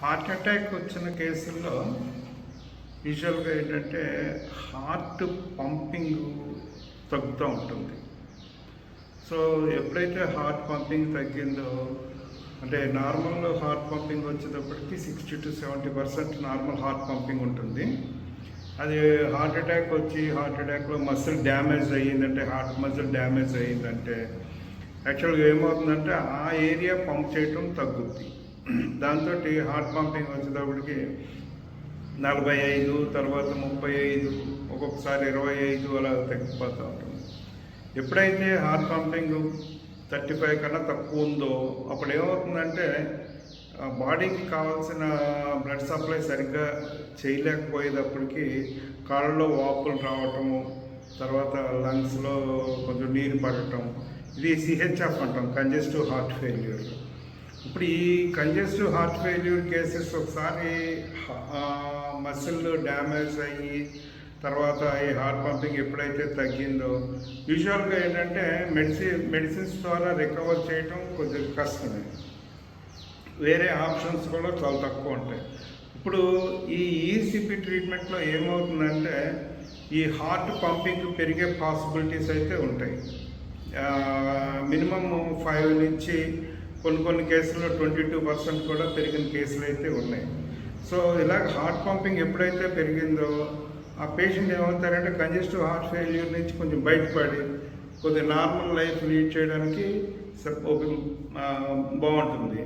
Heart attack వచ్చిన కేసుల్లో యూజువల్గా ఏంటంటే హార్ట్ పంపింగ్ తగ్గుతూ ఉంటుంది. సో ఎప్పుడైతే హార్ట్ పంపింగ్ తగ్గిందో, అంటే నార్మల్ హార్ట్ పంపింగ్ వచ్చేటప్పటికి 60-70% నార్మల్ హార్ట్ పంపింగ్ ఉంటుంది. అది హార్ట్ అటాక్ వచ్చి హార్ట్ అటాక్లో మసిల్ డ్యామేజ్ అయ్యిందంటే, హార్ట్ మసిల్ డ్యామేజ్ అయ్యిందంటే యాక్చువల్గా ఏమవుతుందంటే ఆ ఏరియా పంప్ చేయటం తగ్గుద్ది. దాంతో హార్ట్ పంపింగ్ వచ్చేటప్పటికి 45, తర్వాత 35, ఒక్కొక్కసారి 25 అలా తగ్గిపోతూ ఉంటుంది. ఎప్పుడైతే హార్ట్ పంపింగ్ 35 కన్నా తక్కువ ఉందో అప్పుడు ఏమవుతుందంటే బాడీకి కావాల్సిన బ్లడ్ సప్లై సరిగ్గా చేయలేకపోయేటప్పటికి కాళ్ళలో వాపులు రావటము, తర్వాత లంగ్స్లో కొంచెం నీరు పడటం, ఇది సిహెచ్ఎఫ్ అంటాం, కంజెస్టివ్ హార్ట్ ఫెయిల్యూర్. ఇప్పుడు ఈ కంజెస్టివ్ హార్ట్ ఫెయిల్యూర్ కేసెస్ ఒకసారి మసిల్ డ్యామేజ్ అయ్యి తర్వాత ఈ హార్ట్ పంపింగ్ ఎప్పుడైతే తగ్గిందో యూజువల్గా ఏంటంటే మెడిసిన్స్ ద్వారా రికవర్ చేయటం కొంచెం కష్టమే. వేరే ఆప్షన్స్ కూడా చాలా తక్కువ ఉంటాయి. ఇప్పుడు ఈ ఈసీపీ ట్రీట్మెంట్లో ఏమవుతుందంటే ఈ హార్ట్ పంపింగ్ పెరిగే పాసిబిలిటీస్ అయితే ఉంటాయి. మినిమమ్ 5 నుంచి కొన్ని కేసుల్లో 22% కూడా పెరిగిన కేసులు అయితే ఉన్నాయి. సో ఇలాగ హార్ట్ పంపింగ్ ఎప్పుడైతే పెరిగిందో ఆ పేషెంట్ ఏమవుతారంటే కంజెస్టివ్ హార్ట్ ఫెయిల్యూర్ నుంచి కొంచెం బయటపడి కొద్దిగా నార్మల్ లైఫ్ లీడ్ చేయడానికి బాగుంటుంది.